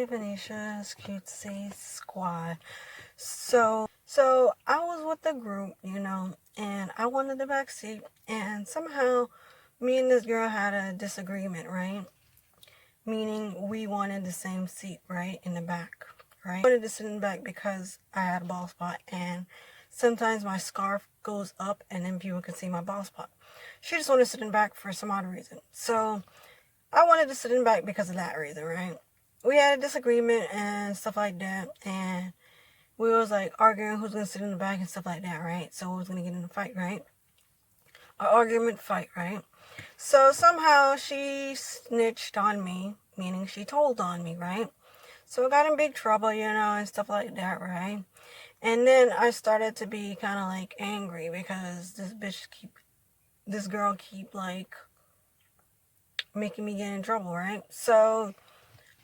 Venetia, cutesy squad. So I was with the group, and I wanted the back seat, and somehow me and this girl had a disagreement, right? Meaning we wanted the same seat, right, in the back, right? I wanted to sit in the back because I had a bald spot, and sometimes my scarf goes up, and then people can see my bald spot. She just wanted to sit in the back for some odd reason. So I wanted to sit in the back because of that reason, right? We had a disagreement and stuff like that, and we was like arguing who's gonna sit in the back and stuff like that, right? So we was gonna get in a fight, right? An argument fight, right? So somehow she snitched on me, meaning she told on me, right? So I got in big trouble, and stuff like that, right? And then I started to be kind of like angry because this girl keep like making me get in trouble, right? So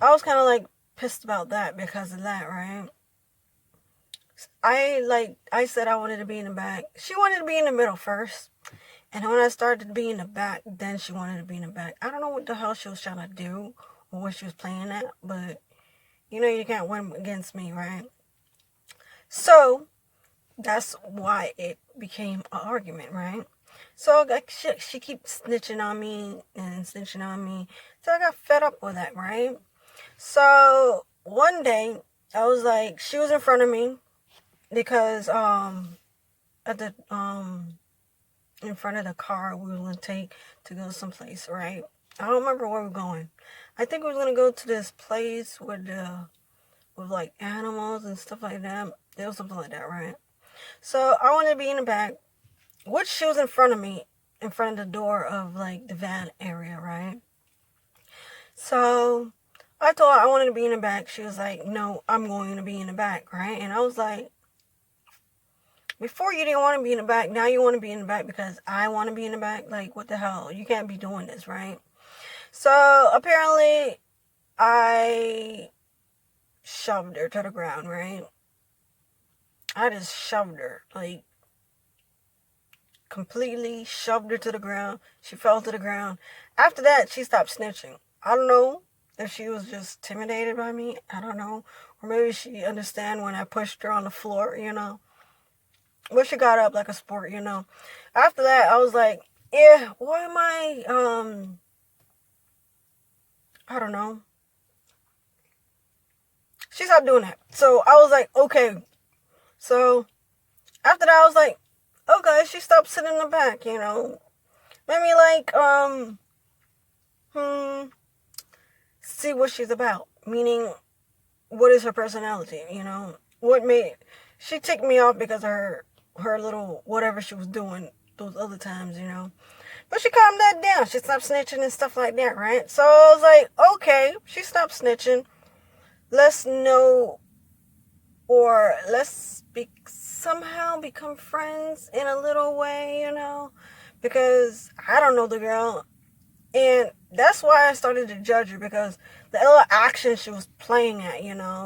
I was kind of like pissed about that because of that, right? I said I wanted to be in the back. She wanted to be in the middle first. And when I started to be in the back, then she wanted to be in the back. I don't know what the hell she was trying to do or what she was playing at, but you can't win against me, right? So that's why it became an argument, right? So like she keeps snitching on me and snitching on me. So I got fed up with that, right? So one day I was like, she was in front of me because at the in front of the car we were gonna take to go someplace, right? I don't remember where we were going. I think we were gonna go to this place with like animals and stuff like that. It was something like that, right? So I wanted to be in the back, which she was in front of me, in front of the door of like the van area, right? So I told her I wanted to be in the back. She was like, no, I'm going to be in the back, right? And I was like, before you didn't want to be in the back, now you want to be in the back because I want to be in the back? Like, what the hell? You can't be doing this, right? So apparently I shoved her to the ground, right? I just shoved her, like completely shoved her to the ground. She fell to the ground. After that, she stopped snitching. I don't know if she was just intimidated by me. I don't know. Or maybe she understand when I pushed her on the floor, But she got up like a sport, After that, I was like, yeah, why am I don't know. She stopped doing that. So I was like, okay. So after that, I was like, okay, she stopped sitting in the back, Made me like, see what she's about. Meaning, what is her personality, What made, she ticked me off because of her little, whatever she was doing those other times, But she calmed that down. She stopped snitching and stuff like that, right? So I was like, okay, she stopped snitching. Let's know, or somehow become friends in a little way, Because I don't know the girl. And that's why I started to judge her, because the little action she was playing at,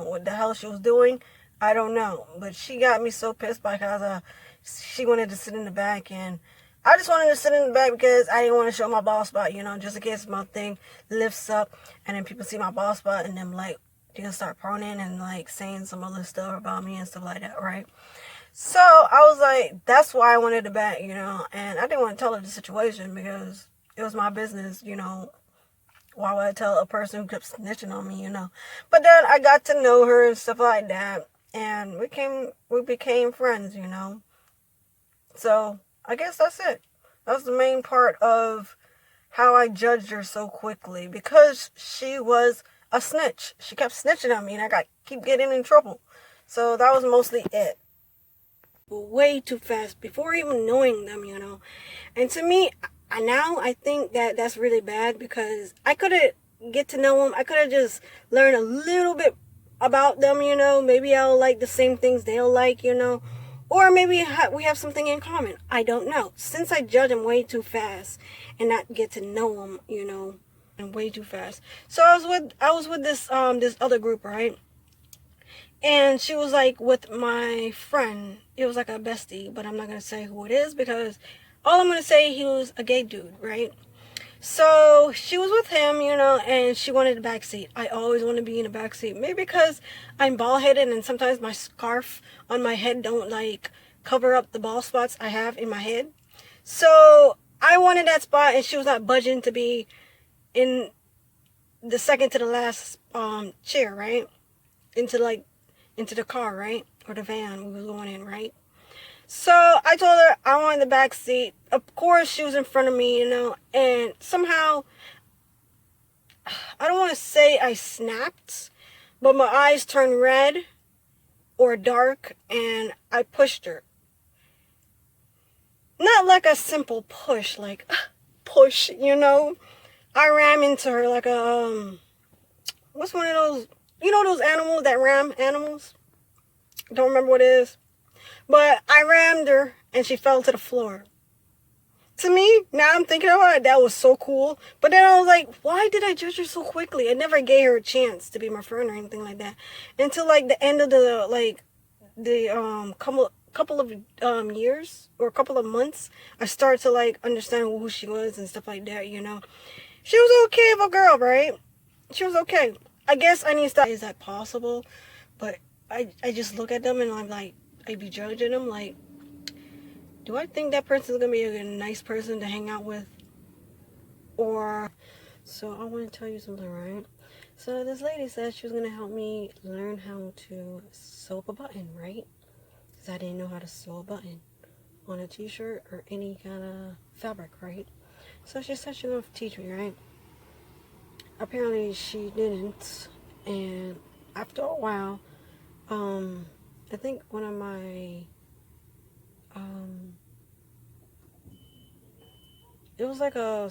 what the hell she was doing, I don't know. But she got me so pissed because she wanted to sit in the back, and I just wanted to sit in the back because I didn't want to show my bald spot, just in case my thing lifts up and then people see my bald spot and then like they can start proning and like saying some other stuff about me and stuff like that, right? So I was like, that's why I wanted the back, and I didn't want to tell her the situation because it was my business, Why would I tell a person who kept snitching on me, But then I got to know her and stuff like that, and we became friends, So I guess that's it. That's the main part of how I judged her so quickly, because she was a snitch. She kept snitching on me, and I keep getting in trouble. So that was mostly it. Way too fast before even knowing them, And to me, I think that that's really bad, because I could have get to know them. I could have just learned a little bit about them, Maybe I'll like the same things they'll like, Or maybe we have something in common. I don't know. Since I judge them way too fast and not get to know them, and way too fast. So I was with this other group, right? And she was like with my friend. It was like a bestie, but I'm not gonna say who it is because all I'm gonna say, he was a gay dude, right? So she was with him, you know, and she wanted the back seat. I always want to be in the back seat. Maybe because I'm bald headed and sometimes my scarf on my head don't like cover up the bald spots I have in my head. So I wanted that spot and she was not budging to be in the second to the last chair, right? Into the car, right? Or the van we was going in, right? So I told her I wanted the back seat. Of course, she was in front of me, you know, and somehow, I don't want to say I snapped, but my eyes turned red or dark, and I pushed her. Not like a simple push, like push, you know. I ram into her like a what's one of those, you know, those animals that ram animals? Don't remember what it is. But I rammed her and she fell to the floor. To me, now I'm thinking about it, that was so cool. But then I was like, why did I judge her so quickly? I never gave her a chance to be my friend or anything like that. Until like the end of the couple of years or a couple of months, I started to like understand who she was and stuff like that, you know. She was okay of a girl, right? She was okay. I guess I need to stop. Is that possible? But I just look at them and I'm like, I be judging them like, do I think that person's gonna be a nice person to hang out with? Or, so I want to tell you something, right? So this lady said she was gonna help me learn how to sew up a button, right? Because I didn't know how to sew a button on a t-shirt or any kind of fabric, right? So she said she was gonna teach me, right? Apparently she didn't, and after a while, I think one of my, it was like a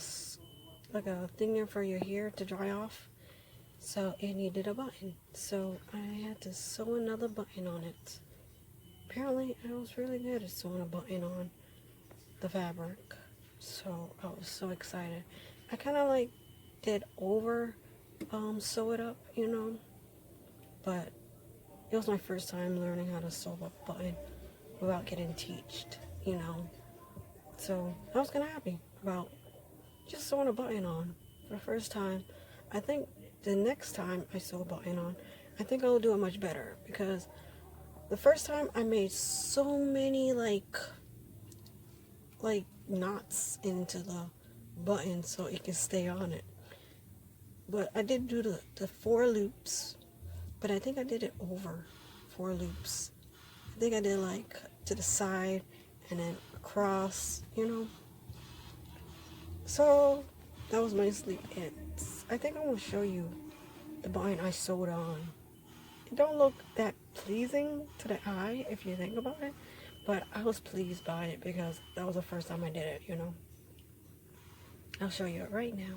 thing there for your hair to dry off. So it needed a button. So I had to sew another button on it. Apparently I was really good at sewing a button on the fabric. So I was so excited. I kind of like did over sew it up, you know. But it was my first time learning how to sew a button without getting taught, you know. So I was kind of happy about just sewing a button on for the first time. I think the next time I sew a button on, I think I'll do it much better because the first time I made so many like knots into the button so it can stay on it. But I did do the 4 loops, but I think I did it over 4 loops. I think I did like to the side and then across, you know. So that was mostly it. I think I want to show you the button I sewed on. It don't look that pleasing to the eye if you think about it, but I was pleased by it because that was the first time I did it, you know. I'll show you it right now.